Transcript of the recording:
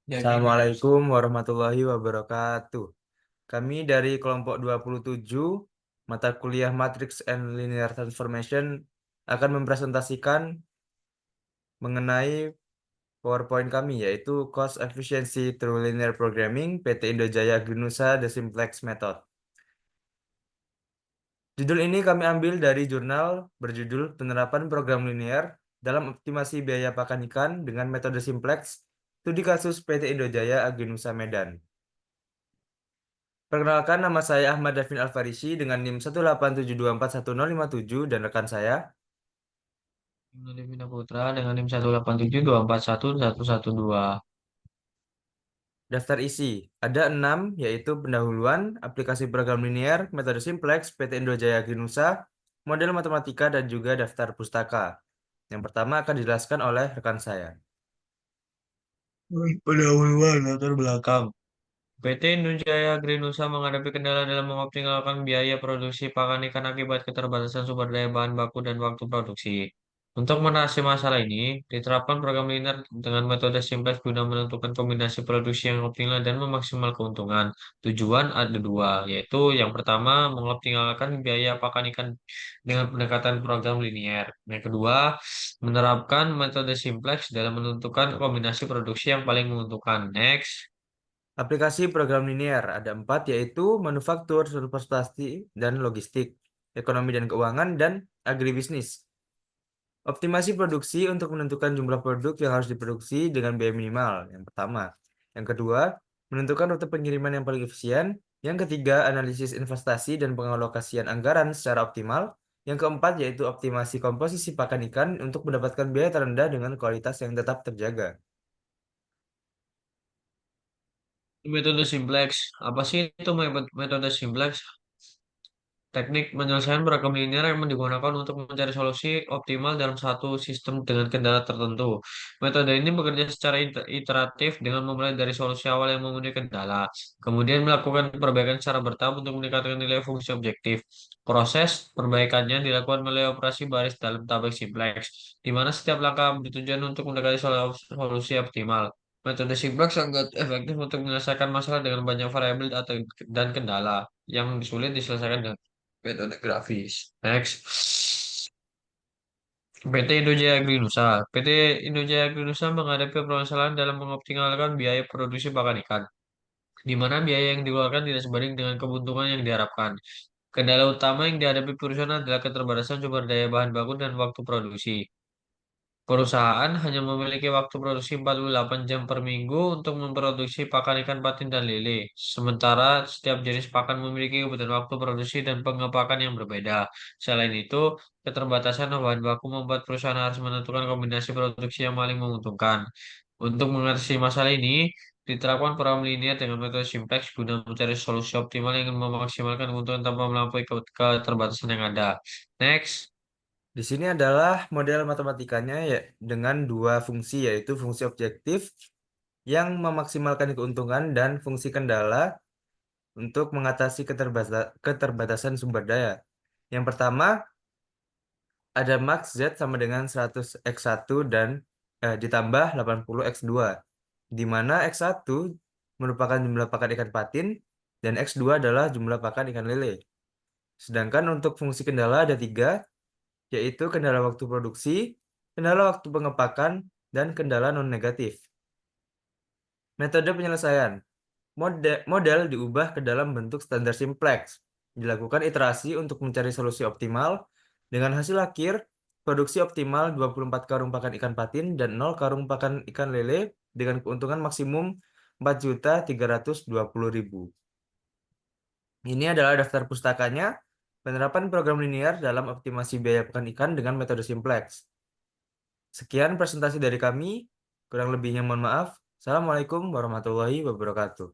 Assalamualaikum warahmatullahi wabarakatuh. Kami dari kelompok 27 mata kuliah Matrix and Linear Transformation akan mempresentasikan mengenai PowerPoint kami yaitu Cost Efficiency Through Linear Programming PT Indojaya Grinusa The Simplex Method. Judul ini kami ambil dari jurnal berjudul Penerapan Program Linear dalam Optimasi Biaya Pakan Ikan dengan Metode Simplex, studi kasus PT Indojaya Agrinusa Medan. Perkenalkan, nama saya Ahmad Davin Alfarisi dengan NIM 187241057 dan rekan saya. Devina Putra dengan NIM 18724111112. Daftar isi. Ada 6, yaitu pendahuluan, aplikasi program linear, metode simplex, PT Indojaya Grinusa, model matematika, dan juga daftar pustaka. Yang pertama akan dijelaskan oleh rekan saya. Pendahuluan latar belakang. PT Indonesia Grinusa menghadapi kendala dalam mengoptimalkan biaya produksi pakan ikan akibat keterbatasan sumber daya bahan baku dan waktu produksi. Untuk mengatasi masalah ini, diterapkan program linear dengan metode simplex guna menentukan kombinasi produksi yang optimal dan memaksimal keuntungan. Tujuan ada dua, yaitu yang pertama mengoptimalkan biaya pakan ikan dengan pendekatan program linear. Yang kedua, menerapkan metode simplex dalam menentukan kombinasi produksi yang paling menguntungkan. Next. Aplikasi program linear ada 4, yaitu manufaktur, transportasi, dan logistik, ekonomi dan keuangan, dan agribisnis. Optimasi produksi untuk menentukan jumlah produk yang harus diproduksi dengan biaya minimal, yang pertama. Yang kedua, menentukan rute pengiriman yang paling efisien. Yang ketiga, analisis investasi dan pengalokasian anggaran secara optimal. Yang keempat, yaitu optimasi komposisi pakan ikan untuk mendapatkan biaya terendah dengan kualitas yang tetap terjaga. Metode simplex. Apa sih itu metode simplex? Teknik penyelesaian beragam linear yang digunakan untuk mencari solusi optimal dalam satu sistem dengan kendala tertentu. Metode ini bekerja secara iteratif dengan memulai dari solusi awal yang memenuhi kendala, kemudian melakukan perbaikan secara bertahap untuk meningkatkan nilai fungsi objektif. Proses perbaikannya dilakukan melalui operasi baris dalam tabel simplex, di mana setiap langkah bertujuan untuk mendekati solusi optimal. Metode simplex sangat efektif untuk menyelesaikan masalah dengan banyak variabel dan kendala yang sulit diselesaikan dengan metode grafis. Next. PT Indojaya Agrinusa. PT Indojaya Agrinusa menghadapi permasalahan dalam mengoptimalkan biaya produksi pakan ikan, di mana biaya yang dikeluarkan tidak sebanding dengan keuntungan yang diharapkan. Kendala utama yang dihadapi perusahaan adalah keterbatasan sumber daya bahan baku dan waktu produksi. Perusahaan hanya memiliki waktu produksi 48 jam per minggu untuk memproduksi pakan ikan patin dan lele. Sementara setiap jenis pakan memiliki kebutuhan waktu produksi dan pengepakan yang berbeda. Selain itu, keterbatasan bahan baku membuat perusahaan harus menentukan kombinasi produksi yang paling menguntungkan. Untuk mengatasi masalah ini, diterapkan program linear dengan metode simplex guna mencari solusi optimal yang memaksimalkan keuntungan tanpa melampaui keterbatasan yang ada. Next. Di sini adalah model matematikanya ya, dengan dua fungsi, yaitu fungsi objektif yang memaksimalkan keuntungan dan fungsi kendala untuk mengatasi keterbatasan sumber daya. Yang pertama, ada max Z sama dengan 100x1 dan ditambah 80x2, di mana x1 merupakan jumlah pakan ikan patin dan x2 adalah jumlah pakan ikan lele. Sedangkan untuk fungsi kendala ada 3, yaitu kendala waktu produksi, kendala waktu pengepakan, dan kendala non-negatif. Metode penyelesaian. Model diubah ke dalam bentuk standar simplex. Dilakukan iterasi untuk mencari solusi optimal. Dengan hasil akhir, produksi optimal 24 karung pakan ikan patin dan 0 karung pakan ikan lele dengan keuntungan maksimum 4.320.000. Ini adalah daftar pustakanya, penerapan program linear dalam optimasi biaya pakan ikan dengan metode simplex. Sekian presentasi dari kami, kurang lebihnya mohon maaf. Assalamualaikum warahmatullahi wabarakatuh.